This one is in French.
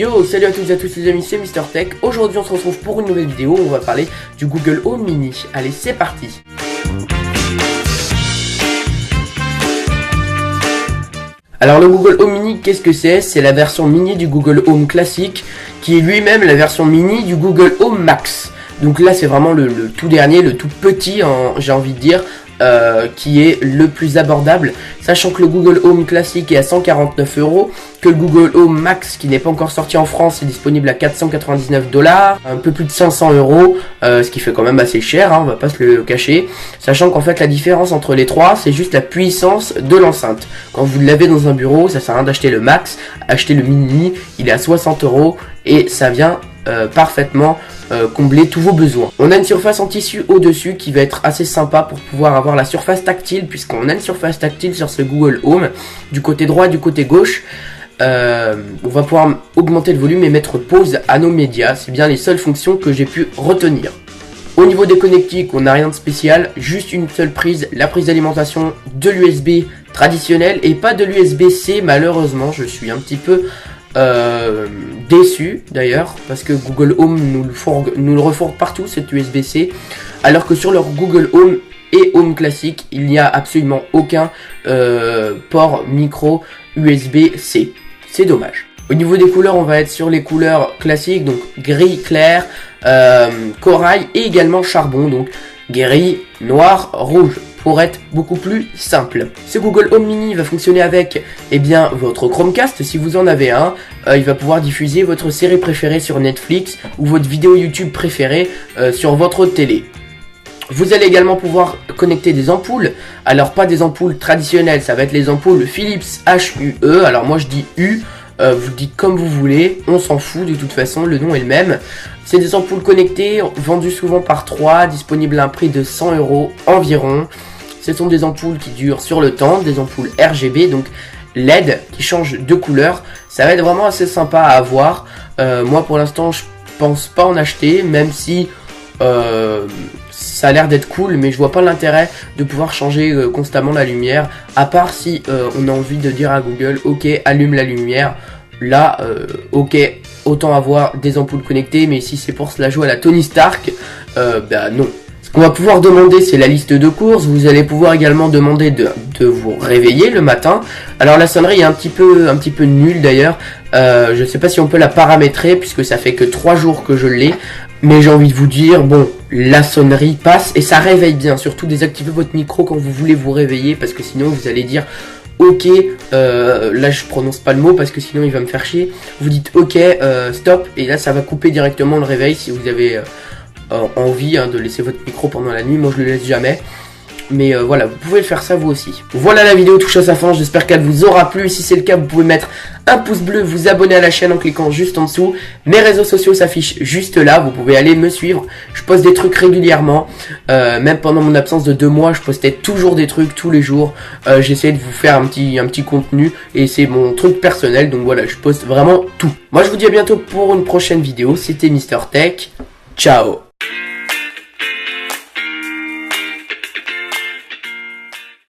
Yo, salut à toutes et à tous les amis, c'est Mister Tech. Aujourd'hui on se retrouve pour une nouvelle vidéo où on va parler du Google Home Mini. Allez, c'est parti. Alors le Google Home Mini, qu'est-ce que c'est? C'est la version mini du Google Home classique qui est lui-même la version mini du Google Home Max. Donc là c'est vraiment le tout dernier, le tout petit, j'ai envie de dire, qui est le plus abordable, sachant que le Google Home classique est à 149 €, que le Google Home Max qui n'est pas encore sorti en France est disponible à 499 $, un peu plus de 500 €, ce qui fait quand même assez cher, on va pas se le cacher, sachant qu'en fait la différence entre les trois c'est juste la puissance de l'enceinte. Quand vous l'avez dans un bureau, ça sert à rien d'acheter le Max, acheter le Mini, il est à 60 € et ça vient parfaitement combler tous vos besoins. On a une surface en tissu au-dessus qui va être assez sympa pour pouvoir avoir la surface tactile, puisqu'on a une surface tactile sur ce Google Home du côté droit et du côté gauche. On va pouvoir augmenter le volume et mettre pause à nos médias. C'est bien les seules fonctions que j'ai pu retenir. Au niveau des connectiques, on n'a rien de spécial, juste une seule prise, la prise d'alimentation de l'USB traditionnelle et pas de l'USB-C. Malheureusement, je suis un petit peu déçu d'ailleurs, parce que Google Home nous le refourgue partout, cet USB-C, alors que sur leur Google Home et Home classique il n'y a absolument aucun port micro USB-C. C'est dommage. Au niveau des couleurs, on va être sur les couleurs classiques, donc gris clair, corail et également charbon, donc gris, noir, rouge, pour être beaucoup plus simple. Ce Google Home Mini va fonctionner avec votre Chromecast si vous en avez un. Il va pouvoir diffuser votre série préférée sur Netflix ou votre vidéo YouTube préférée sur votre télé. Vous allez également pouvoir connecter des ampoules. Alors pas des ampoules traditionnelles, ça va être les ampoules Philips HUE. Alors moi je dis U, vous le dites comme vous voulez, on s'en fout de toute façon, le nom est le même. C'est des ampoules connectées, vendues souvent par 3, disponibles à un prix de 100 € environ. Ce sont des ampoules qui durent sur le temps, des ampoules RGB, donc LED, qui changent de couleur. Ça va être vraiment assez sympa à avoir. Moi pour l'instant je pense pas en acheter, même si ça a l'air d'être cool, mais je vois pas l'intérêt de pouvoir changer constamment la lumière, à part si on a envie de dire à Google, ok, allume la lumière. Là, ok, autant avoir des ampoules connectées, mais si c'est pour se la jouer à la Tony Stark, non. Ce qu'on va pouvoir demander, c'est la liste de courses. Vous allez pouvoir également demander de vous réveiller le matin. Alors la sonnerie est un petit peu nulle d'ailleurs. Je sais pas si on peut la paramétrer, puisque ça fait que 3 jours que je l'ai. Mais j'ai envie de vous dire, bon, la sonnerie passe et ça réveille bien. Surtout désactivez votre micro quand vous voulez vous réveiller, parce que sinon vous allez dire ok, là je prononce pas le mot parce que sinon il va me faire chier. Vous dites ok, stop, et là ça va couper directement le réveil si vous avez envie de laisser votre micro pendant la nuit. Moi je le laisse jamais. Mais voilà, vous pouvez faire ça vous aussi. Voilà, la vidéo touche à sa fin, j'espère qu'elle vous aura plu. Si c'est le cas, vous pouvez mettre un pouce bleu, vous abonner à la chaîne en cliquant juste en dessous. Mes réseaux sociaux s'affichent juste là, vous pouvez aller me suivre. Je poste des trucs régulièrement, même pendant mon absence de 2 mois, je postais toujours des trucs tous les jours. J'essaie de vous faire un petit contenu et c'est mon truc personnel, donc voilà, je poste vraiment tout. Moi je vous dis à bientôt pour une prochaine vidéo, c'était Mister Tech, ciao.